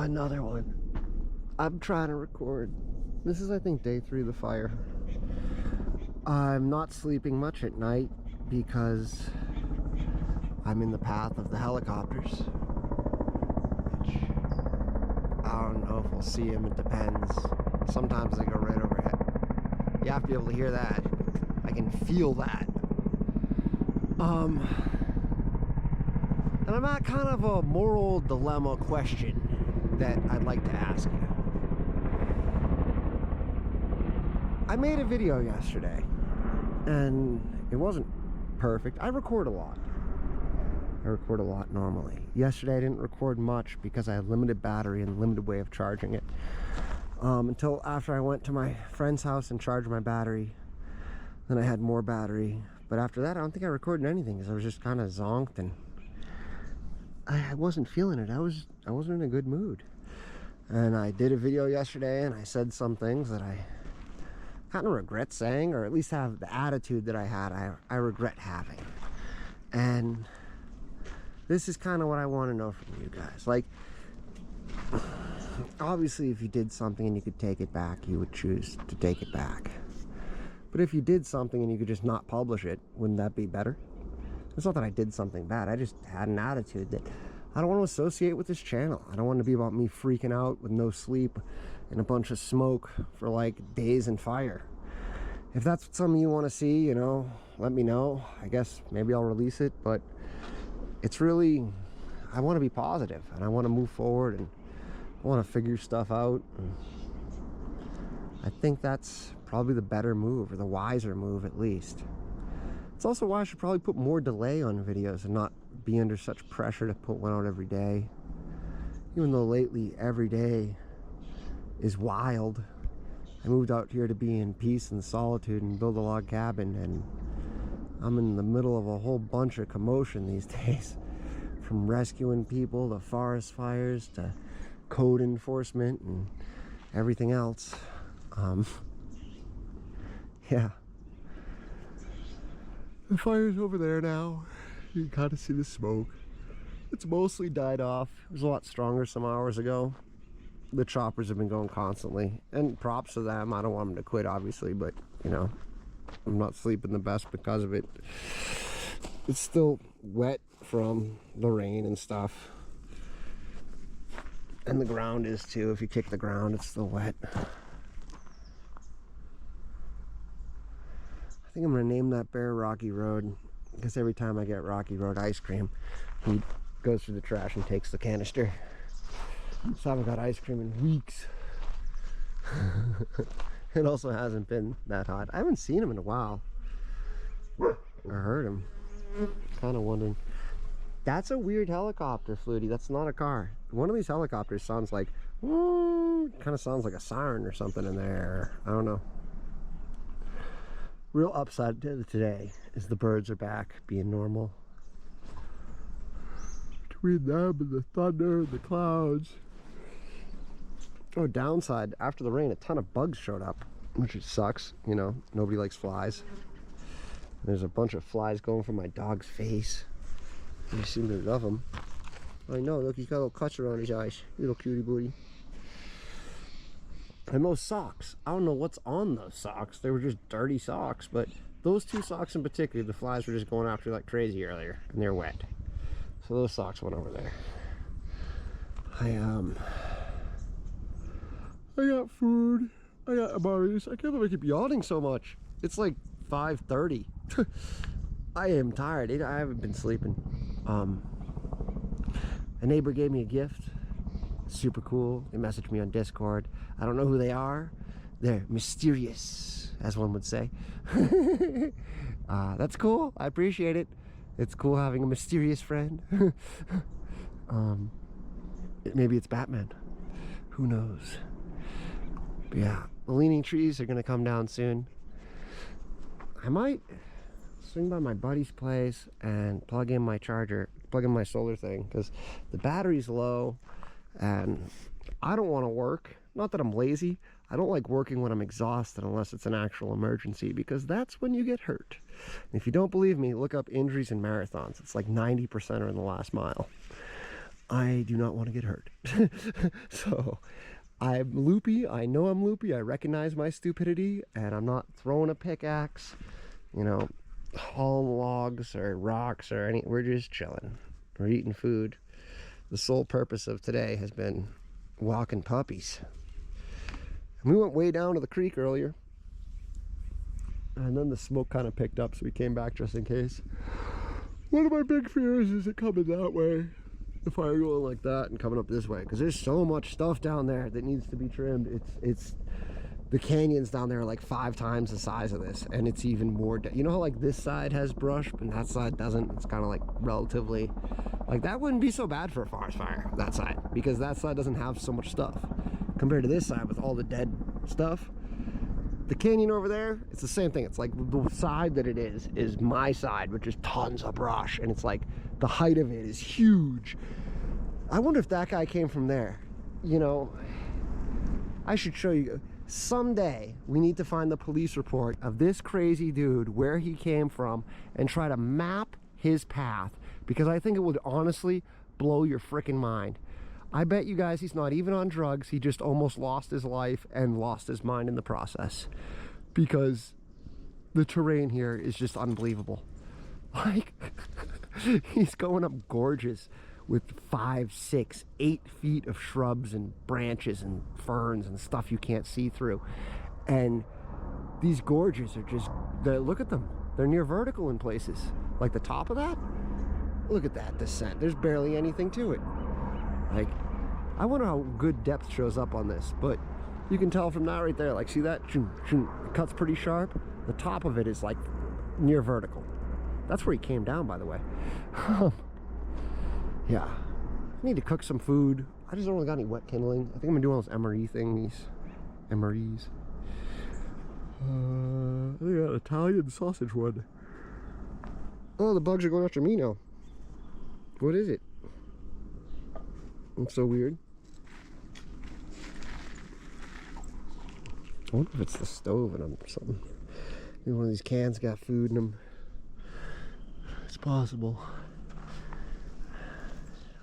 Another one. I'm trying to record. This is, I think, day 3 of the fire. I'm not sleeping much at night because I'm in the path of the helicopters. Which, I don't know if we'll see them, it depends. Sometimes they go right overhead. You have to be able to hear that. I can feel that. And I'm at kind of a moral dilemma question that I'd like to ask you. I made a video yesterday, and it wasn't perfect. I record a lot. I record a lot normally. Yesterday I didn't record much because I had limited battery and limited way of charging it. Until after I went to my friend's house and charged my battery. Then I had more battery. But after that, I don't think I recorded anything because I was just kind of zonked and I wasn't feeling it. I wasn't in a good mood. And I did a video yesterday and I said some things that I kind of regret saying, or at least have the attitude that I had, I regret having. And this is kind of what I want to know from you guys. Like, obviously if you did something and you could take it back, you would choose to take it back. But if you did something and you could just not publish it, wouldn't that be better? It's not that I did something bad. I just had an attitude that I don't want to associate with this channel. I don't want it to be about me freaking out with no sleep and a bunch of smoke for like days and fire. If that's what some of you want to see, you know, let me know. I guess maybe I'll release it, but it's really, I want to be positive and I want to move forward and I want to figure stuff out. And I think that's probably the better move, or the wiser move at least. It's also why I should probably put more delay on videos and not be under such pressure to put one out every day. Even though lately every day is wild. I moved out here to be in peace and solitude and build a log cabin, and I'm in the middle of a whole bunch of commotion these days. From rescuing people to forest fires to code enforcement and everything else. Yeah. The fire's over there now. You can kind of see the smoke. It's mostly died off. It was a lot stronger some hours ago. The choppers have been going constantly. And props to them. I don't want them to quit, obviously, but, you know, I'm not sleeping the best because of it. It's still wet from the rain and stuff. And the ground is too. If you kick the ground, it's still wet. I think I'm gonna name that bear Rocky Road, because every time I get Rocky Road ice cream, he goes through the trash and takes the canister. So I haven't got ice cream in weeks. It also hasn't been that hot. I haven't seen him in a while, or heard him. Kind of wondering. That's a weird helicopter, Flutie. That's not a car. One of these helicopters sounds like, kind of sounds like a siren or something in there. I don't know. Real upside to today is the birds are back being normal. Between them and the thunder and the clouds. Oh, downside, after the rain, a ton of bugs showed up, which sucks. You know, nobody likes flies. There's a bunch of flies going for my dog's face. You seem to love him. I know, look, he's got little cuts around his eyes. Little cutie booty. And those socks, I don't know what's on those socks. They were just dirty socks, but those two socks in particular, the flies were just going after like crazy earlier, and they're wet. So those socks went over there. I got food. I got Amaris. I can't believe I keep yawning so much. It's like 5:30. I am tired. I haven't been sleeping. A neighbor gave me a gift. Super cool. They messaged me on Discord. I don't know who they are. They're mysterious, as one would say. That's cool. I appreciate it. It's cool having a mysterious friend. Maybe it's Batman. Who knows? But yeah, the leaning trees are gonna come down soon. I might swing by my buddy's place and plug in my charger, plug in my solar thing, because the battery's low and I don't want to work. Not that I'm lazy. I don't like working when I'm exhausted unless it's an actual emergency, because that's when you get hurt. And if you don't believe me, look up injuries in marathons. It's like 90% are in the last mile. I do not want to get hurt. So I'm loopy. I know I'm loopy. I recognize my stupidity, and I'm not throwing a pickaxe, you know, hauling logs or rocks or any. We're just chilling. We're eating food. The sole purpose of today has been walking puppies. And we went way down to the creek earlier, and then the smoke kind of picked up, so we came back just in case. One of my big fears is it coming that way, the fire going like that and coming up this way, because there's so much stuff down there that needs to be trimmed. It's the canyons down there are like 5 times the size of this, and it's even more. You know how like this side has brush and that side doesn't? It's kind of like relatively, like that wouldn't be so bad for a forest fire, that side, because that side doesn't have so much stuff compared to this side with all the dead stuff. The canyon over there, it's the same thing. It's like the side that it is my side, which is tons of brush, and it's like the height of it is huge. I wonder if that guy came from there. You know, I should show you. Someday we need to find the police report of this crazy dude, where he came from, and try to map his path, because I think it would honestly blow your freaking mind. I bet you guys he's not even on drugs. He just almost lost his life and lost his mind in the process, because the terrain here is just unbelievable. Like, he's going up gorges with 5, 6, 8 feet of shrubs and branches and ferns and stuff you can't see through. And these gorges are just, look at them. They're near vertical in places. Like the top of that, look at that descent. There's barely anything to it. Like, I wonder how good depth shows up on this, but you can tell from that right there. Like, see that? It cuts pretty sharp. The top of it is like near vertical. That's where he came down, by the way. Yeah, I need to cook some food. I just don't really got any wet kindling. I think I'm gonna do one of those MRE thingies. MREs. I think I got an Italian sausage one. Oh, the bugs are going after me now. What is it? It's so weird. I wonder if it's the stove in them or something. Maybe one of these cans got food in them. It's possible.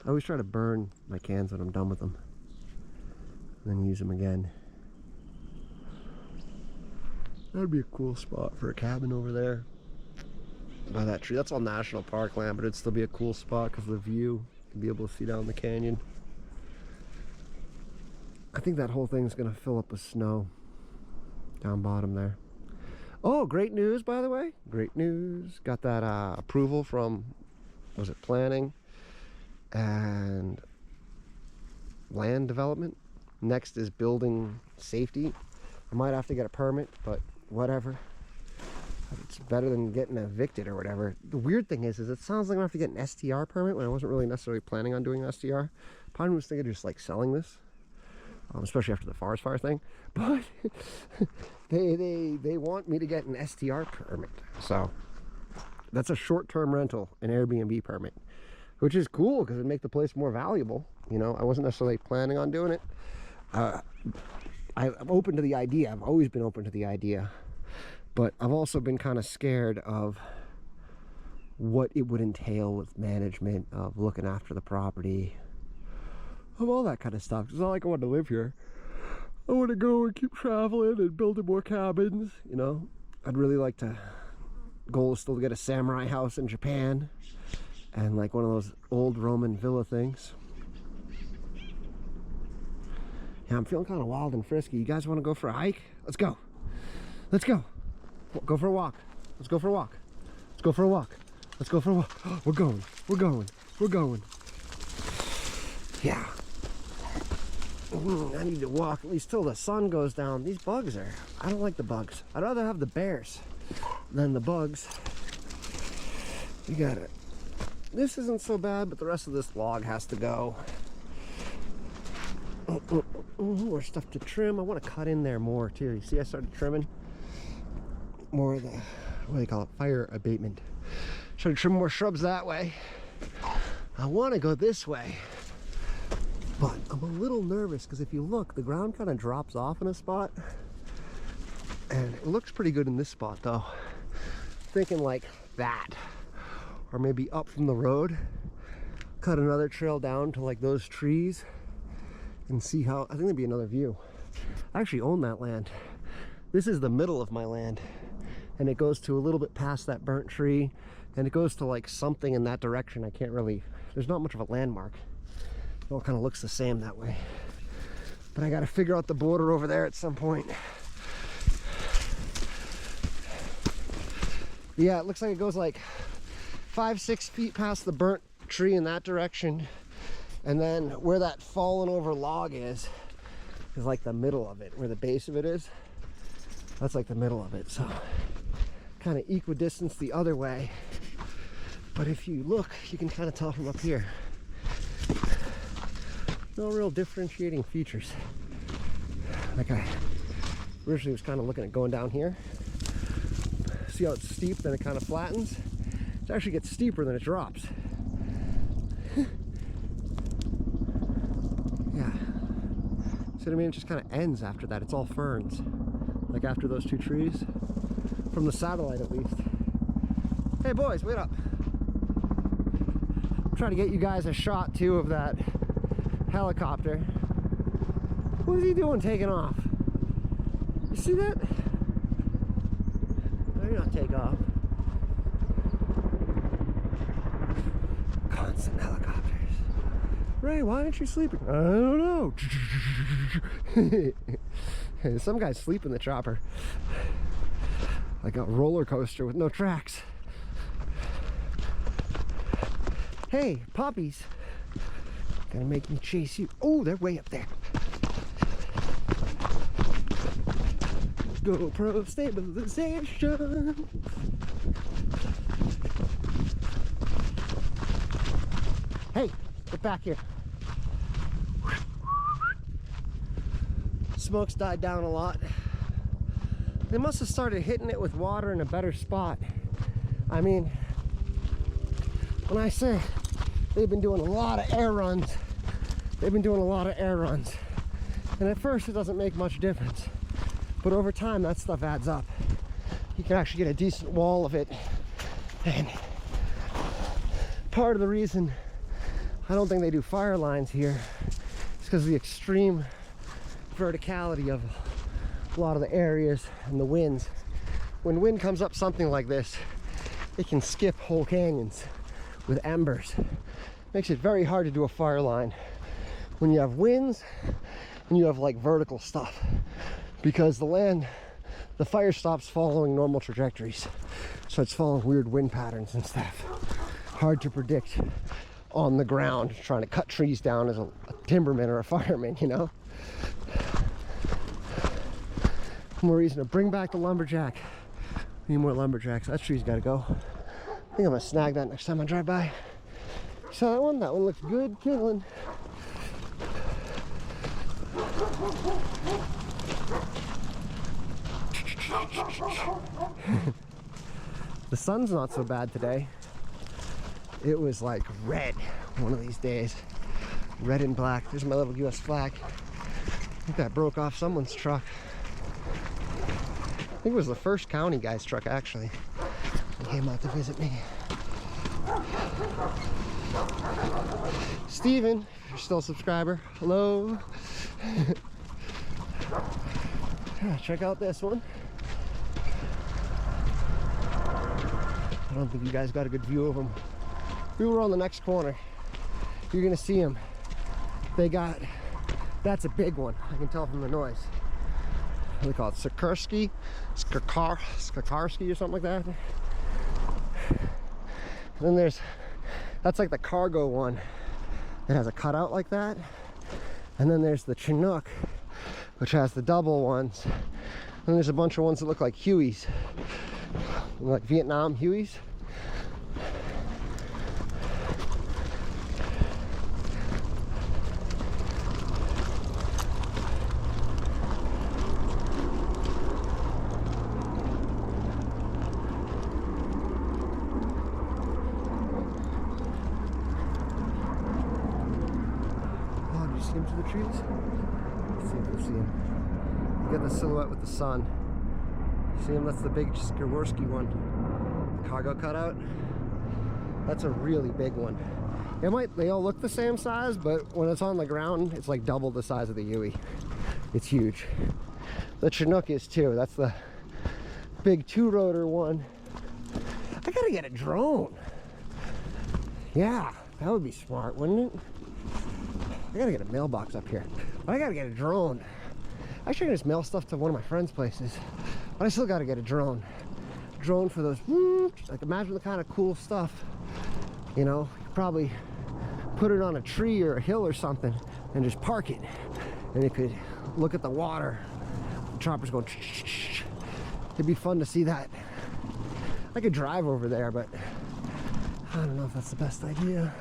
I always try to burn my cans when I'm done with them, and then use them again. That'd be a cool spot for a cabin over there by that tree. That's all national park land, but it'd still be a cool spot because of the view. You'd be able to see down the canyon. I think that whole thing's gonna fill up with snow down bottom there. Oh, great news, by the way. Great news. Got that approval from, was it planning and land development? Next is building safety. I might have to get a permit, but whatever. It's better than getting evicted or whatever. The weird thing is it sounds like I have to get an STR permit when I wasn't really necessarily planning on doing an STR. Part of me was thinking of just like selling this, especially after the forest fire thing. But they want me to get an STR permit. So that's a short-term rental, an Airbnb permit, which is cool because it'd make the place more valuable. You know, I wasn't necessarily planning on doing it. I'm open to the idea. I've always been open to the idea. But I've also been kind of scared of what it would entail with management, of looking after the property, of all that kind of stuff. It's not like I want to live here. I want to go and keep traveling and building more cabins, you know. I'd really like to, goal is still to get a samurai house in Japan and like one of those old Roman villa things. Yeah, I'm feeling kind of wild and frisky. You guys want to go for a hike? Let's go. Let's go. Go for a walk. Let's go for a walk. Let's go for a walk. Let's go for a walk. We're going. We're going. We're going. Yeah. I need to walk at least till the sun goes down. These bugs are, I don't like the bugs. I'd rather have the bears than the bugs. You got it. This isn't so bad, but the rest of this log has to go. More stuff to trim. I want to cut in there more too. You see, I started trimming more of the, what do you call it, fire abatement. Started trimming more shrubs that way. I want to go this way, but I'm a little nervous because if you look, the ground kind of drops off in a spot, and it looks pretty good in this spot though. Thinking like that, or maybe up from the road. cut another trail down to like those trees and see how, I think there'd be another view. I actually own that land. This is the middle of my land, and it goes to a little bit past that burnt tree, and it goes to like something in that direction. I can't really, there's not much of a landmark. It all kind of looks the same that way. But I got to figure out the border over there at some point. Yeah, it looks like it goes like 5-6 feet past the burnt tree in that direction, and then where that fallen over log is like the middle of it, where the base of it is. That's like the middle of it, so kind of equidistant the other way. But if you look, you can kind of tell from up here. No real differentiating features. Like I originally was kind of looking at going down here. See how it's steep, then it kind of flattens? It actually gets steeper than it drops. Yeah. See what I mean? It just kind of ends after that. It's all ferns. Like after those two trees. From the satellite at least. Hey boys, wait up. I'm trying to get you guys a shot too of that helicopter. What is he doing taking off? You see that? No, you're not take off. Constant helicopters. Ray, why aren't you sleeping? I don't know. Some guy's sleeping the chopper. Like a roller coaster with no tracks. Hey, puppies. Gonna make me chase you. Oh, they're way up there. GoPro stabilization. Hey, get back here. Smoke's died down a lot. They must have started hitting it with water in a better spot. I mean, when I say they've been doing a lot of air runs, they've been doing a lot of air runs. And at first it doesn't make much difference. But over time that stuff adds up. You can actually get a decent wall of it. And part of the reason I don't think they do fire lines here is because of the extreme verticality of a lot of the areas and the winds. When wind comes up something like this, it can skip whole canyons with embers. Makes it very hard to do a fire line when you have winds and you have like vertical stuff, because the land, the fire stops following normal trajectories, so it's following weird wind patterns and stuff. Hard to predict on the ground trying to cut trees down as a timberman or a fireman, you know. More reason to bring back the lumberjack. We need more lumberjacks. That tree's got to go. I think I'm gonna snag that next time I drive by. Saw that one? That one looks good kindling. The sun's not so bad today. It was like red one of these days. Red and black. There's my little US flag. I think that broke off someone's truck. I think it was the first county guy's truck, actually. He came out to visit me. Steven, if you're still a subscriber, hello. Check out this one. I don't think you guys got a good view of them. We were on the next corner. You're gonna see them. They got, that's a big one. I can tell from the noise. What do they call it? Sikorsky or something like that. And then there's, that's like the cargo one. It has a cutout like that. And then there's the Chinook, which has the double ones. And then there's a bunch of ones that look like Hueys, like Vietnam Hueys. To the trees. Let's see if we see him. You get the silhouette with the sun. See him? That's the big Sikorsky one. Cargo cutout. That's a really big one. They all look the same size, but when it's on the ground, it's like double the size of the Yui. It's huge. The Chinook is too. That's the big 2-rotor one. I gotta get a drone. Yeah, that would be smart, wouldn't it? I gotta get a mailbox up here. But I gotta get a drone. Actually, I can just mail stuff to one of my friends' places. But I still gotta get a drone. Drone for those, like imagine the kind of cool stuff. You know, you could probably put it on a tree or a hill or something and just park it. And it could look at the water. The chopper's going, it'd be fun to see that. I could drive over there, but I don't know if that's the best idea.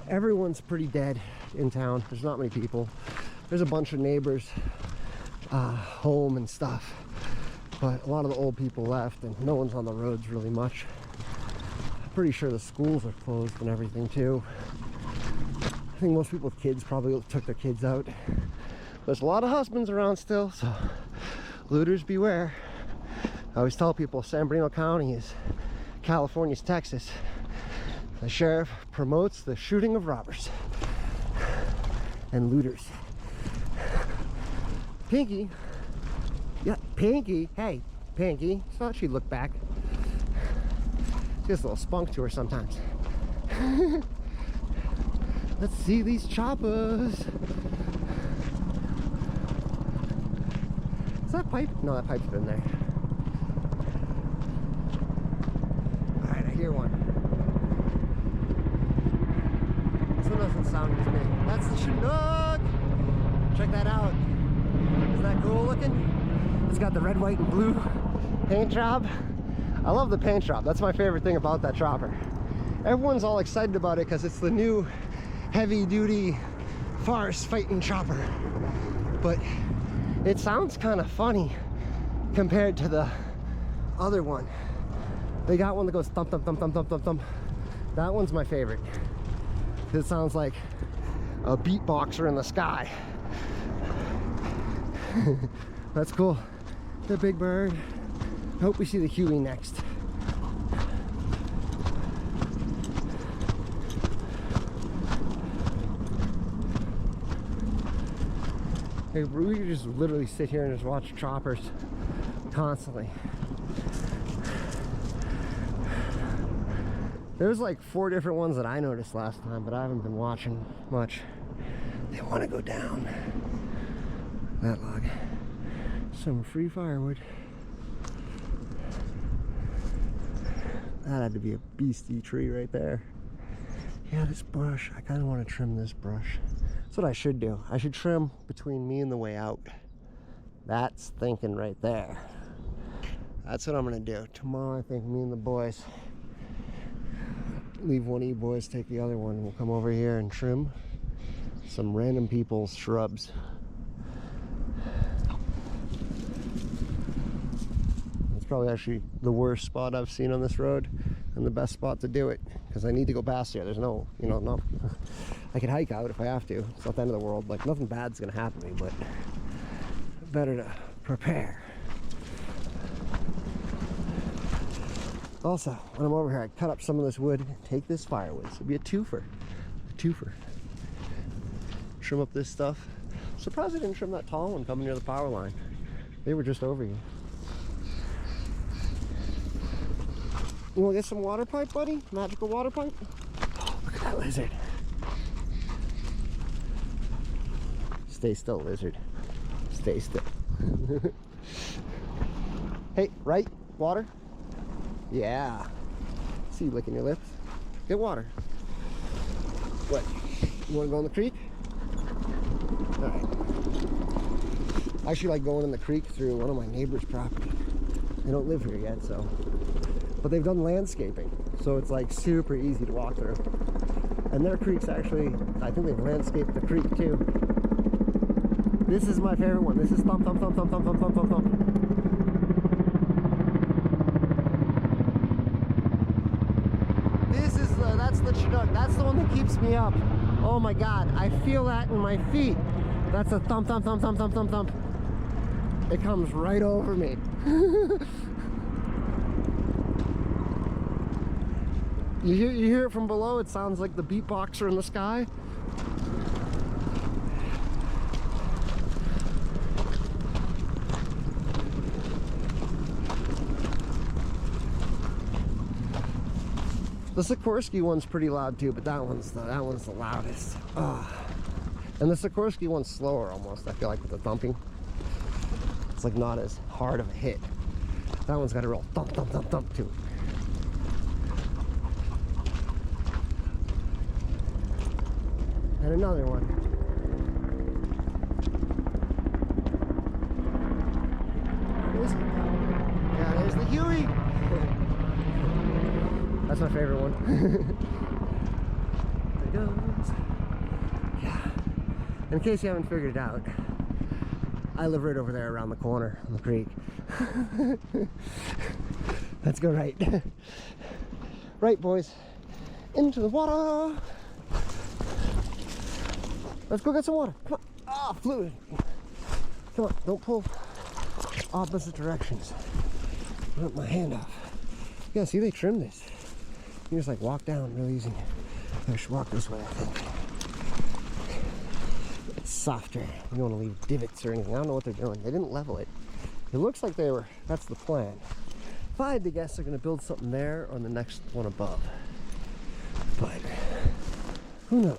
Everyone's pretty dead in town. There's not many people. There's a bunch of neighbors home and stuff, but a lot of the old people left and no one's on the roads really much. I'm pretty sure the schools are closed and everything too. I think most people with kids probably took their kids out. There's a lot of husbands around still, so looters beware. I always tell people San Bernardino County is California's Texas. The sheriff promotes the shooting of robbers and looters. Pinky, yeah, Pinky, hey, Pinky, thought she'd look back. She has a little spunk to her sometimes. Let's see these choppers. Is that pipe? No, that pipe's been there. Alright, I hear one. This one doesn't sound as big. That's the Chinook! Check that out. Isn't that cool looking? It's got the red, white, and blue paint job. I love the paint job. That's my favorite thing about that chopper. Everyone's all excited about it because it's the new heavy-duty firefighting chopper. But it sounds kind of funny compared to the other one. They got one that goes thump, thump, thump, thump, thump, thump, thump. That one's my favorite. It sounds like a beatboxer in the sky. That's cool. The big bird. I hope we see the Huey next. Hey, we could just literally sit here and just watch choppers constantly. There's like 4 different ones that I noticed last time, but I haven't been watching much. They want to go down that log. Some free firewood. That had to be a beastie tree right there. Yeah, this brush, I kind of want to trim this brush. That's what I should do. I should trim between me and the way out. That's thinking right there. That's what I'm gonna do. Tomorrow I think me and the boys, leave one of you boys, take the other one. We'll come over here and trim some random people's shrubs. It's probably actually the worst spot I've seen on this road and the best spot to do it, because I need to go past here. There's no, you know, no, I can hike out if I have to. It's not the end of the world. Like, nothing bad's gonna happen to me, but better to prepare. Also, when I'm over here, I cut up some of this wood and take this firewood. So it'll be a twofer. Trim up this stuff. Surprised I didn't trim that tall one coming near the power line. They were just over you. You want to get some water pipe, buddy? Magical water pipe? Oh, look at that lizard. Stay still, lizard. Stay still. Hey, right? Water? Yeah. See you licking your lips. Get water. What? You want to go in the creek? Alright. I actually like going in the creek through one of my neighbor's property. They don't live here yet, so. But they've done landscaping, so it's like super easy to walk through. And their creek's actually, I think they've landscaped the creek too. This is my favorite one. This is thump, thump, thump, thump, thump, thump, thump, thump, thump. This is the, that's the Chinook. That's the one that keeps me up. Oh my God, I feel that in my feet. That's a thump, thump, thump, thump, thump, thump, thump. It comes right over me. You hear it from below? It sounds like the beatboxer in the sky. The Sikorsky one's pretty loud too, but that one's the loudest. And the Sikorsky one's slower almost, I feel like, with the thumping. It's like not as hard of a hit. That one's got a real thump, thump, thump, thump to it. And another one. Where is it? Yeah, there's the Huey. That's my favorite one. There it goes. Yeah. In case you haven't figured it out, I live right over there around the corner on the creek. Let's go right. Right, boys. Into the water. Let's go get some water. Come on. Ah, fluid. Come on, don't pull opposite directions. Rip my hand off. Yeah, see, they trimmed this. You just like walk down real easy. I should walk this way, I think. It's softer. You don't want to leave divots or anything. I don't know what they're doing. They didn't level it. It looks like they were, that's the plan. If I had to guess, they're going to build something there on the next one above. But who knows?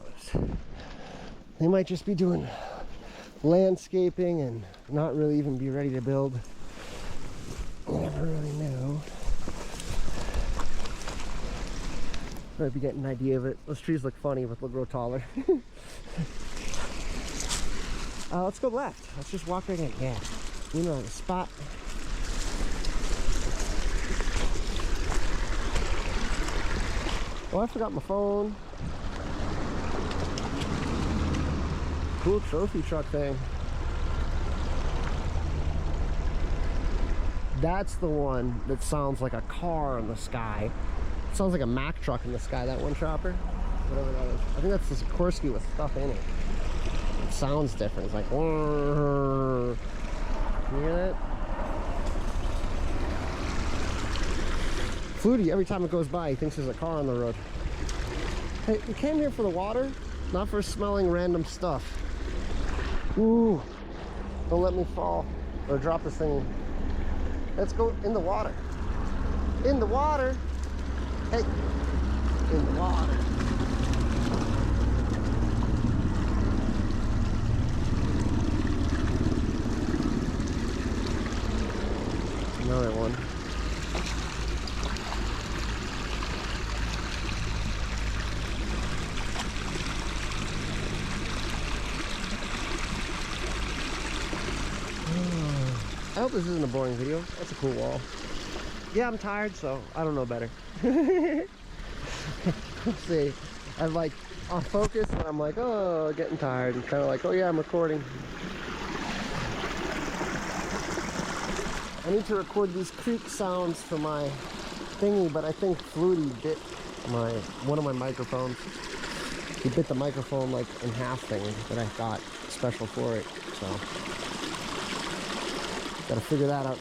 They might just be doing landscaping and not really even be ready to build. You never really know. Might be getting an idea of it. Those trees look funny, but they'll grow taller. Let's go left. Let's just walk right in. Yeah. You know the spot. Oh, I forgot my phone. Cool trophy truck thing. That's the one that sounds like a car in the sky. It sounds like a Mack truck in the sky, that one chopper. Whatever that is. I think that's the Sikorsky with stuff in it. It sounds different. It's like, whoa. Can you hear that? Flutie, every time it goes by, he thinks there's a car on the road. Hey, we came here for the water, not for smelling random stuff. Ooh, don't let me fall or drop this thing. Let's go in the water. In the water. Hey, in the water. Another one. I hope this isn't a boring video. That's a cool wall. Yeah, I'm tired, so I don't know better. Let's see. I'm like on focus and I'm like, oh, getting tired. And kind of like, oh yeah, I'm recording. I need to record these creek sounds for my thingy, but I think Flutie bit one of my microphones. He bit the microphone like in half thing that I got special for it. So gotta figure that out.